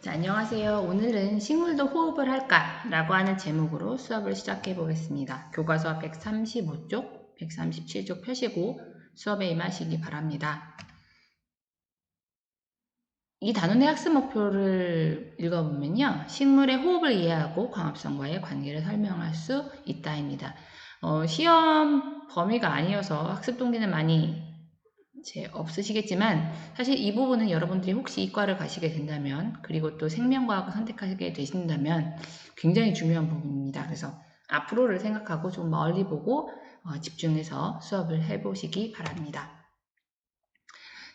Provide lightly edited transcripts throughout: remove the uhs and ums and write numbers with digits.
자, 안녕하세요. 오늘은 식물도 호흡을 할까? 라고 하는 제목으로 수업을 시작해 보겠습니다. 교과서 135쪽, 137쪽 펴시고 수업에 임하시기 바랍니다. 이 단원의 학습 목표를 읽어보면요. 식물의 호흡을 이해하고 광합성과의 관계를 설명할 수 있다입니다. 시험 범위가 아니어서 학습 동기는 많이 없으시겠지만 사실 이 부분은 여러분들이 혹시 이과를 가시게 된다면 그리고 또 생명과학을 선택하게 되신다면 굉장히 중요한 부분입니다. 그래서 앞으로를 생각하고 좀 멀리 보고 집중해서 수업을 해보시기 바랍니다.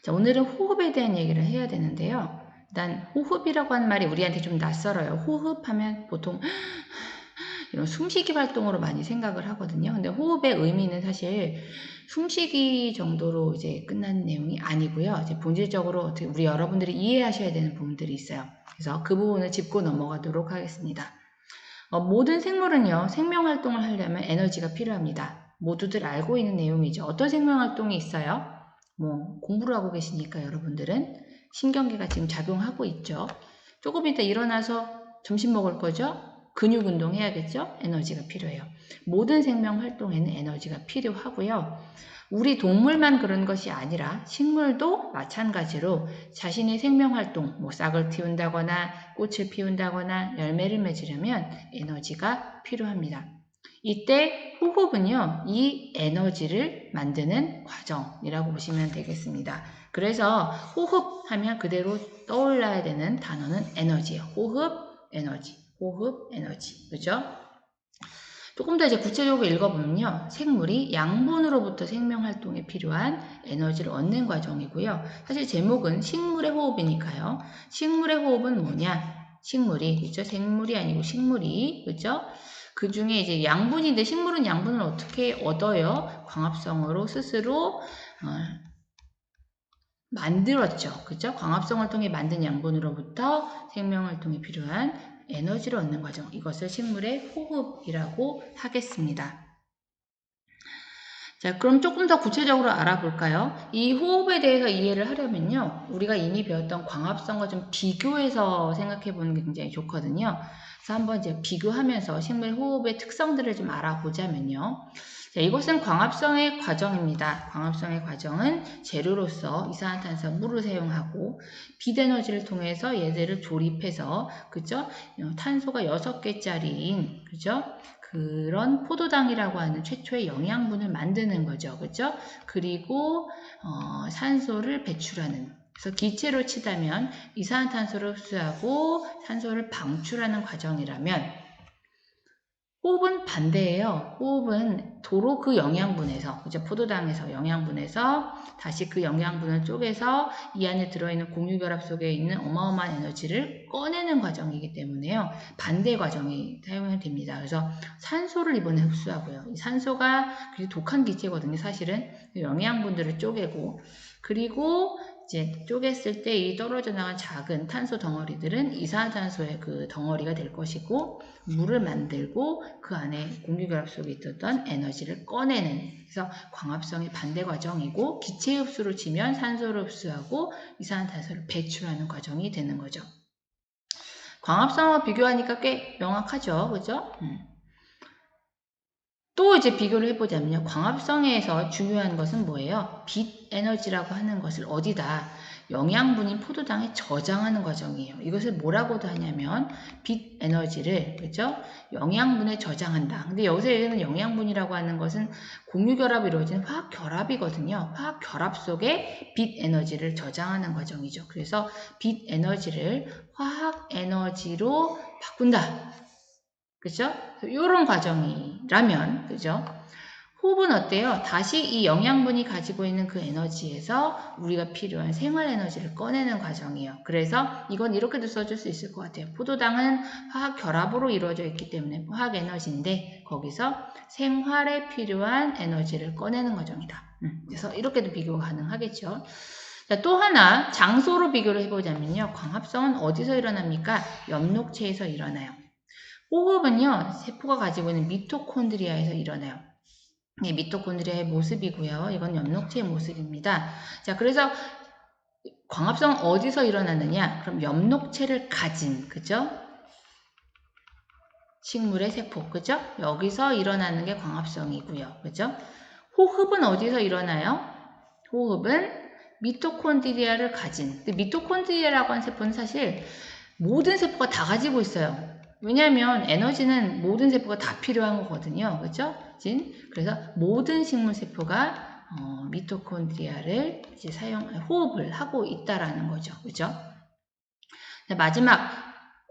자, 오늘은 호흡에 대한 얘기를 해야 되는데요. 일단 호흡이라고 하는 말이 우리한테 좀 낯설어요. 호흡하면 보통 이런 숨쉬기 활동으로 많이 생각을 하거든요. 근데 호흡의 의미는 사실 숨쉬기 정도로 이제 끝나는 내용이 아니고요. 이제 본질적으로 우리 여러분들이 이해하셔야 되는 부분들이 있어요. 그래서 그 부분을 짚고 넘어가도록 하겠습니다. 모든 생물은요, 생명 활동을 하려면 에너지가 필요합니다. 모두들 알고 있는 내용이죠. 어떤 생명 활동이 있어요? 공부를 하고 계시니까 여러분들은 신경계가 지금 작용하고 있죠. 조금 이따 일어나서 점심 먹을 거죠? 근육 운동 해야겠죠? 에너지가 필요해요. 모든 생명 활동에는 에너지가 필요하고요. 우리 동물만 그런 것이 아니라 식물도 마찬가지로 자신의 생명 활동, 싹을 틔운다거나 꽃을 피운다거나 열매를 맺으려면 에너지가 필요합니다. 이때 호흡은요, 이 에너지를 만드는 과정이라고 보시면 되겠습니다. 그래서 호흡하면 그대로 떠올라야 되는 단어는 에너지예요. 호흡, 에너지, 호흡, 에너지. 그죠? 조금 더 이제 구체적으로 읽어보면요. 생물이 양분으로부터 생명활동에 필요한 에너지를 얻는 과정이고요. 사실 제목은 식물의 호흡이니까요. 식물의 호흡은 뭐냐? 식물이, 그죠? 생물이 아니고 식물이, 그죠? 그 중에 이제 양분인데 식물은 양분을 어떻게 얻어요? 광합성으로 스스로 만들었죠. 그죠? 광합성을 통해 만든 양분으로부터 생명활동에 필요한 에너지를 얻는 과정. 이것을 식물의 호흡이라고 하겠습니다. 자, 그럼 조금 더 구체적으로 알아볼까요? 이 호흡에 대해서 이해를 하려면요. 우리가 이미 배웠던 광합성과 좀 비교해서 생각해 보는 게 굉장히 좋거든요. 그래서 한번 이제 비교하면서 식물 호흡의 특성들을 좀 알아보자면요. 자, 이것은 광합성의 과정입니다. 광합성의 과정은 재료로서 이산화탄소 물을 사용하고 빛 에너지를 통해서 얘들을 조립해서 그죠? 탄소가 6개짜리인 그죠? 그런 포도당이라고 하는 최초의 영양분을 만드는 거죠. 그죠? 그리고 산소를 배출하는 그래서 기체로 치다면 이산화탄소를 흡수하고 산소를 방출하는 과정이라면 호흡은 반대예요. 호흡은 도로 그 영양분에서, 그죠? 포도당에서 영양분에서 다시 그 영양분을 쪼개서 이 안에 들어있는 공유결합 속에 있는 어마어마한 에너지를 꺼내는 과정이기 때문에요. 반대 과정이 사용이 됩니다. 그래서 산소를 이번에 흡수하고요. 이 산소가 굉장히 독한 기체거든요. 사실은 영양분들을 쪼개고 그리고 이제 쪼갰을 때 이 떨어져 나간 작은 탄소 덩어리들은 이산화탄소의 그 덩어리가 될 것이고 물을 만들고 그 안에 공기결합 속에 있었던 에너지를 꺼내는 그래서 광합성의 반대 과정이고 기체 흡수로 치면 산소를 흡수하고 이산화탄소를 배출하는 과정이 되는 거죠. 광합성과 비교하니까 꽤 명확하죠. 그죠? 또 이제 비교를 해보자면요. 광합성에서 중요한 것은 뭐예요? 빛 에너지라고 하는 것을 어디다 영양분인 포도당에 저장하는 과정이에요. 이것을 뭐라고도 하냐면 빛 에너지를 그죠? 영양분에 저장한다. 근데 여기서 얘기하는 영양분이라고 하는 것은 공유결합이 이루어진 화학결합이거든요. 화학결합 속에 빛 에너지를 저장하는 과정이죠. 그래서 빛 에너지를 화학 에너지로 바꾼다. 그죠? 이런 과정이라면, 그죠? 호흡은 어때요? 다시 이 영양분이 가지고 있는 그 에너지에서 우리가 필요한 생활 에너지를 꺼내는 과정이에요. 그래서 이건 이렇게도 써줄 수 있을 것 같아요. 포도당은 화학 결합으로 이루어져 있기 때문에 화학 에너지인데 거기서 생활에 필요한 에너지를 꺼내는 과정이다. 그래서 이렇게도 비교가 가능하겠죠. 자, 또 하나 장소로 비교를 해보자면요. 광합성은 어디서 일어납니까? 엽록체에서 일어나요. 호흡은요, 세포가 가지고 있는 미토콘드리아에서 일어나요. 네, 미토콘드리아의 모습이고요. 이건 엽록체의 모습입니다. 자, 그래서 광합성은 어디서 일어나느냐? 그럼 엽록체를 가진, 그죠? 식물의 세포, 그죠? 여기서 일어나는 게 광합성이고요. 그죠? 호흡은 어디서 일어나요? 호흡은 미토콘드리아를 가진, 미토콘드리아라고 하는 세포는 사실 모든 세포가 다 가지고 있어요. 왜냐하면 에너지는 모든 세포가 다 필요한 거거든요. 그죠? 그래서 모든 식물 세포가 미토콘드리아를 이제 호흡을 하고 있다라는 거죠. 그죠? 마지막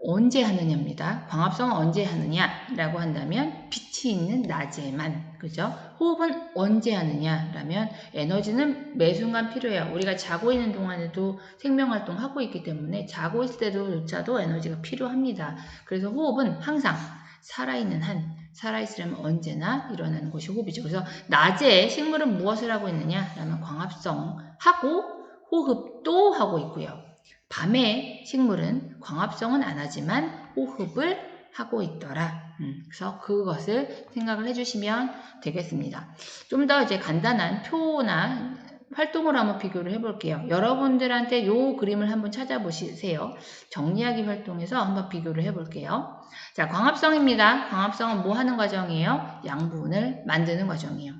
언제 하느냐입니다. 광합성은 언제 하느냐라고 한다면 빛이 있는 낮에만, 그죠? 호흡은 언제 하느냐라면 에너지는 매 순간 필요해요. 우리가 자고 있는 동안에도 생명활동 하고 있기 때문에 자고 있을 때도조차도 에너지가 필요합니다. 그래서 호흡은 항상 살아있는 한, 살아있으려면 언제나 일어나는 것이 호흡이죠. 그래서 낮에 식물은 무엇을 하고 있느냐라면 광합성하고 호흡도 하고 있고요. 밤에 식물은 광합성은 안 하지만 호흡을 하고 있더라. 그래서 그것을 생각을 해주시면 되겠습니다. 좀 더 이제 간단한 표나 활동으로 한번 비교를 해볼게요. 여러분들한테 이 그림을 한번 찾아보세요. 정리하기 활동에서 한번 비교를 해볼게요. 자, 광합성입니다. 광합성은 뭐 하는 과정이에요? 양분을 만드는 과정이에요.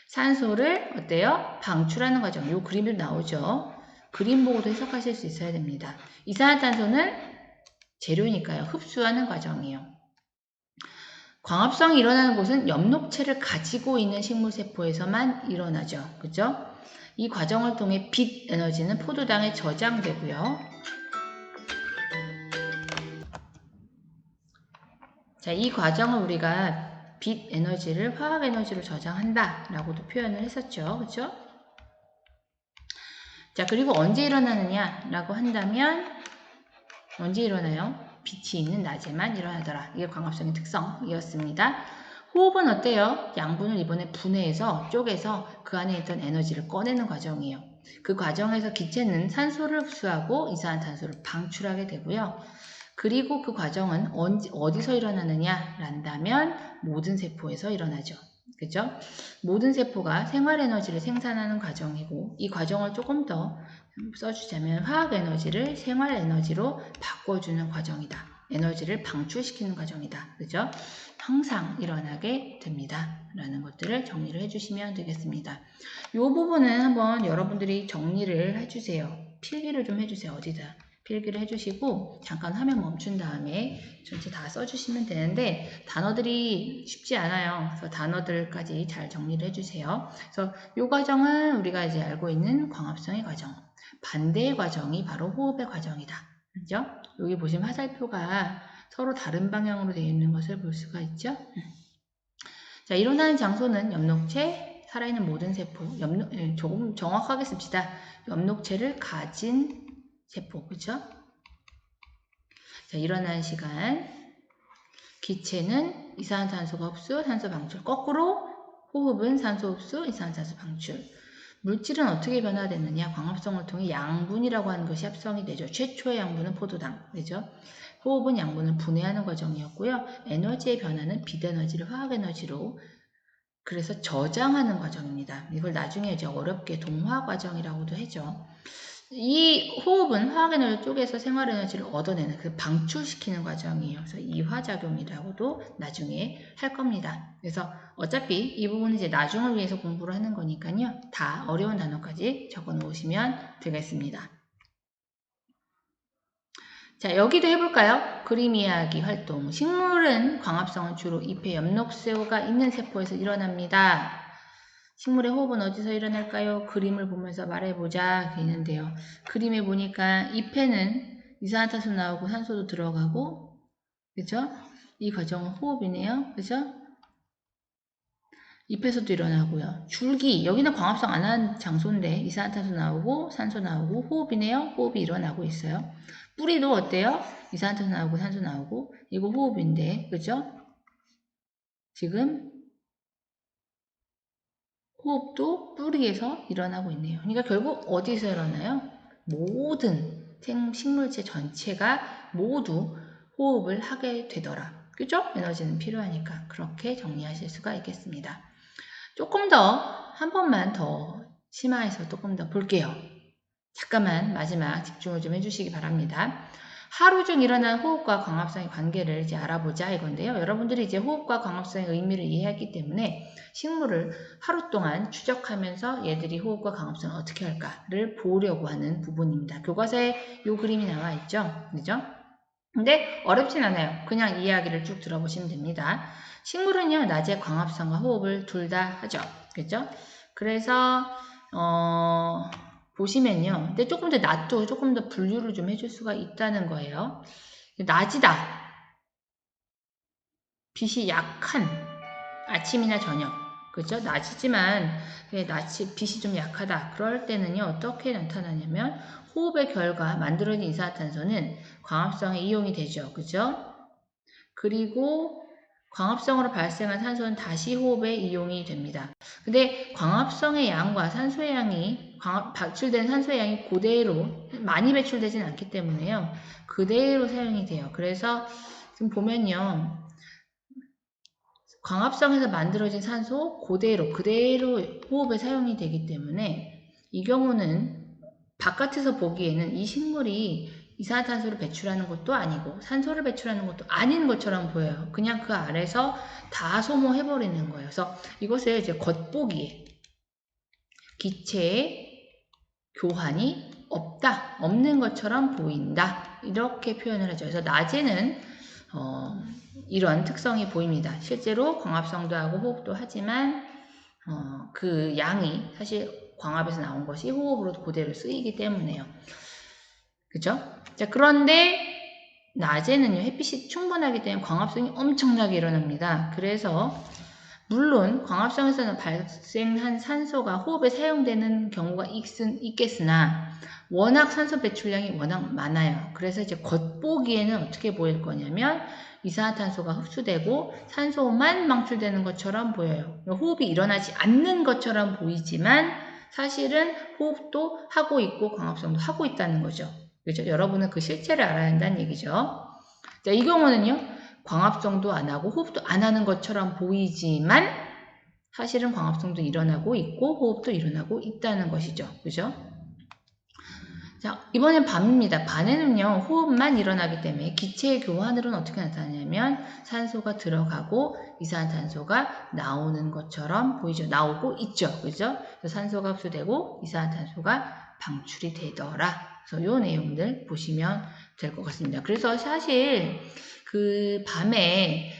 산소를 어때요? 방출하는 과정. 이 그림이 나오죠. 그림 보고도 해석하실 수 있어야 됩니다. 이산화탄소는 재료니까요. 흡수하는 과정이에요. 광합성이 일어나는 곳은 엽록체를 가지고 있는 식물세포에서만 일어나죠. 그죠? 이 과정을 통해 빛 에너지는 포도당에 저장되고요. 자, 이 과정을 우리가 빛 에너지를 화학 에너지로 저장한다 라고도 표현을 했었죠. 그죠? 자, 그리고 언제 일어나느냐 라고 한다면 언제 일어나요? 빛이 있는 낮에만 일어나더라. 이게 광합성의 특성이었습니다. 호흡은 어때요? 양분을 이번에 분해해서 쪼개서 그 안에 있던 에너지를 꺼내는 과정이에요. 그 과정에서 기체는 산소를 흡수하고 이산화탄소를 방출하게 되고요. 그리고 그 과정은 어디서 일어나느냐 란다면 모든 세포에서 일어나죠. 그죠? 모든 세포가 생활에너지를 생산하는 과정이고 이 과정을 조금 더 써주자면 화학에너지를 생활에너지로 바꿔주는 과정이다. 에너지를 방출시키는 과정이다. 그죠? 항상 일어나게 됩니다. 라는 것들을 정리를 해주시면 되겠습니다. 이 부분은 한번 여러분들이 정리를 해주세요. 필기를 좀 해주세요. 어디다. 필기를 해주시고 잠깐 화면 멈춘 다음에 전체 다 써주시면 되는데 단어들이 쉽지 않아요. 그래서 단어들까지 잘 정리를 해주세요. 그래서 이 과정은 우리가 이제 알고 있는 광합성의 과정. 반대의 과정이 바로 호흡의 과정이다. 그죠? 여기 보시면 화살표가 서로 다른 방향으로 되어 있는 것을 볼 수가 있죠? 자, 일어나는 장소는 엽록체, 살아있는 모든 세포, 조금 정확하게 씁시다. 엽록체를 가진 세포, 그죠? 자, 일어나는 시간. 기체는 이산화탄소가 흡수, 산소 방출. 거꾸로 호흡은 산소 흡수, 이산화탄소 방출. 물질은 어떻게 변화되느냐? 광합성을 통해 양분이라고 하는 것이 합성이 되죠. 최초의 양분은 포도당, 그죠? 호흡은 양분을 분해하는 과정이었고요. 에너지의 변화는 빛에너지를 화학에너지로 그래서 저장하는 과정입니다. 이걸 나중에 이제 어렵게 동화 과정이라고도 하죠. 이 호흡은 화학에너지 쪽에서 생활에너지를 얻어내는 그 방출시키는 과정이에요. 그래서 이화작용이라고도 나중에 할 겁니다. 그래서 어차피 이 부분은 이제 나중을 위해서 공부를 하는 거니까요. 다 어려운 단어까지 적어 놓으시면 되겠습니다. 자, 여기도 해볼까요? 그림 이야기 활동. 식물은 광합성은 주로 잎에 엽록새가 있는 세포에서 일어납니다. 식물의 호흡은 어디서 일어날까요? 그림을 보면서 말해보자 있는데요. 그림에 보니까 잎에는 이산화탄소 나오고 산소도 들어가고, 그죠? 이 과정은 호흡이네요. 그죠? 잎에서도 일어나고요. 줄기, 여기는 광합성 안 한 장소인데 이산화탄소 나오고 산소 나오고 호흡이네요. 호흡이 일어나고 있어요. 뿌리도 어때요? 이산화탄소 나오고 산소 나오고 이거 호흡인데, 그죠? 지금 호흡도 뿌리에서 일어나고 있네요. 그러니까 결국 어디서 일어나요? 모든 식물체 전체가 모두 호흡을 하게 되더라. 그죠? 에너지는 필요하니까 그렇게 정리하실 수가 있겠습니다. 조금 더 한 번만 더 심화해서 조금 더 볼게요. 잠깐만 마지막 집중을 좀 해주시기 바랍니다. 하루 중 일어난 호흡과 광합성의 관계를 이제 알아보자 이건데요. 여러분들이 이제 호흡과 광합성의 의미를 이해했기 때문에 식물을 하루 동안 추적하면서 얘들이 호흡과 광합성을 어떻게 할까를 보려고 하는 부분입니다. 교과서에 이 그림이 나와 있죠. 그죠? 근데 어렵진 않아요. 그냥 이야기를 쭉 들어보시면 됩니다. 식물은요, 낮에 광합성과 호흡을 둘 다 하죠. 그죠? 그래서, 보시면요. 근데 조금 더 낮도 조금 더 분류를 좀 해줄 수가 있다는 거예요. 낮이다. 빛이 약한 아침이나 저녁. 그죠? 낮이지만 빛이 좀 약하다. 그럴 때는요. 어떻게 나타나냐면 호흡의 결과 만들어진 이산화탄소는 광합성에 이용이 되죠. 그죠? 그리고 광합성으로 발생한 산소는 다시 호흡에 이용이 됩니다. 근데 광합성의 양과 산소의 양이 배출된 산소의 양이 그대로 많이 배출되진 않기 때문에요. 그대로 사용이 돼요. 그래서 지금 보면요. 광합성에서 만들어진 산소 그대로 호흡에 사용이 되기 때문에 이 경우는 바깥에서 보기에는 이 식물이 이산화탄소를 배출하는 것도 아니고 산소를 배출하는 것도 아닌 것처럼 보여요. 그냥 그 아래서 다 소모해버리는 거예요. 그래서 이것을 이제 겉보기에 기체의 교환이 없는 것처럼 보인다. 이렇게 표현을 하죠. 그래서 낮에는 이런 특성이 보입니다. 실제로 광합성도 하고 호흡도 하지만 그 양이 사실 광합에서 나온 것이 호흡으로 그대로 쓰이기 때문에요. 그죠? 자, 그런데 낮에는요, 햇빛이 충분하기 때문에 광합성이 엄청나게 일어납니다. 그래서 물론 광합성에서는 발생한 산소가 호흡에 사용되는 경우가 있겠으나 워낙 산소 배출량이 워낙 많아요. 그래서 이제 겉보기에는 어떻게 보일 거냐면 이산화탄소가 흡수되고 산소만 방출되는 것처럼 보여요. 호흡이 일어나지 않는 것처럼 보이지만 사실은 호흡도 하고 있고 광합성도 하고 있다는 거죠. 그렇죠? 여러분은 그 실체를 알아야 한다는 얘기죠. 자, 이 경우는요. 광합성도 안 하고 호흡도 안 하는 것처럼 보이지만 사실은 광합성도 일어나고 있고 호흡도 일어나고 있다는 것이죠. 그죠? 자, 이번엔 밤입니다. 밤에는요, 호흡만 일어나기 때문에 기체의 교환으로는 어떻게 나타나냐면 산소가 들어가고 이산화탄소가 나오는 것처럼 보이죠. 나오고 있죠. 그죠? 그래서 산소가 흡수되고 이산화탄소가 방출이 되더라. 그래서 이 내용들 보시면 될 것 같습니다. 그래서 사실 그 밤에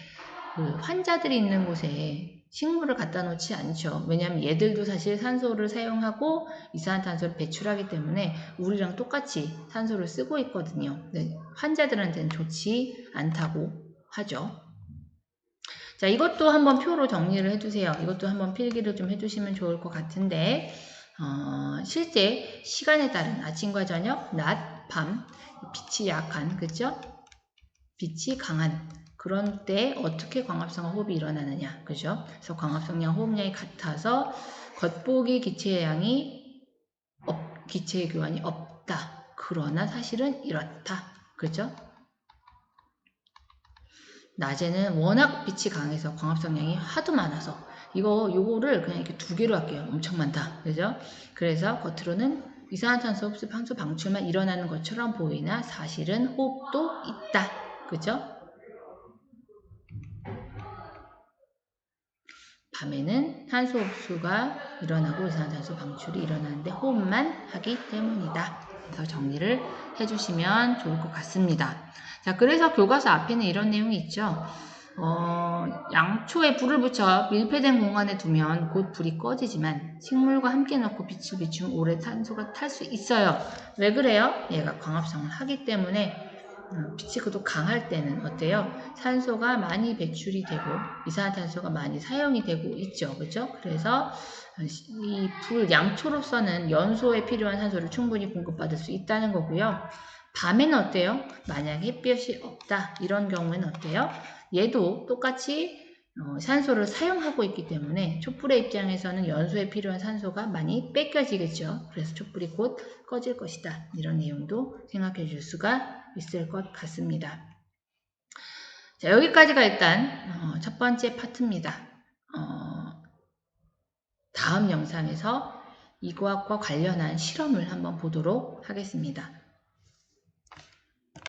그 환자들이 있는 곳에 식물을 갖다 놓지 않죠. 왜냐하면 얘들도 사실 산소를 사용하고 이산화탄소를 배출하기 때문에 우리랑 똑같이 산소를 쓰고 있거든요. 네, 환자들한테는 좋지 않다고 하죠. 자, 이것도 한번 표로 정리를 해주세요. 이것도 한번 필기를 좀 해주시면 좋을 것 같은데 실제 시간에 따른 아침과 저녁, 낮, 밤 빛이 약한, 그죠? 빛이 강한 그런 때 어떻게 광합성과 호흡이 일어나느냐, 그죠? 그래서 광합성량, 호흡량이 같아서 겉보기 기체의 양이 기체의 교환이 없다. 그러나 사실은 이렇다, 그죠? 낮에는 워낙 빛이 강해서 광합성량이 하도 많아서 요거를 그냥 이렇게 두 개로 할게요. 엄청 많다, 그죠? 그래서 겉으로는 이산화탄소 흡수, 산소 방출만 일어나는 것처럼 보이나 사실은 호흡도 있다, 그죠? 밤에는 산소 흡수가 일어나고 이산화탄소 방출이 일어나는데 호흡만 하기 때문이다. 그래서 정리를 해주시면 좋을 것 같습니다. 자, 그래서 교과서 앞에는 이런 내용이 있죠. 양초에 불을 붙여 밀폐된 공간에 두면 곧 불이 꺼지지만 식물과 함께 넣고 빛을 비추면 오래 산소가 탈 수 있어요. 왜 그래요? 얘가 광합성을 하기 때문에 빛이 그도 강할 때는 어때요? 산소가 많이 배출이 되고 이산화탄소가 많이 사용이 되고 있죠. 그죠? 그래서 이 양초로서는 연소에 필요한 산소를 충분히 공급받을 수 있다는 거고요. 밤에는 어때요? 만약에 햇볕이 없다. 이런 경우에는 어때요? 얘도 똑같이 산소를 사용하고 있기 때문에 촛불의 입장에서는 연소에 필요한 산소가 많이 뺏겨지겠죠. 그래서 촛불이 곧 꺼질 것이다. 이런 내용도 생각해 줄 수가 있을 것 같습니다. 자, 여기까지가 일단 첫 번째 파트입니다. 다음 영상에서 이과학과 관련한 실험을 한번 보도록 하겠습니다.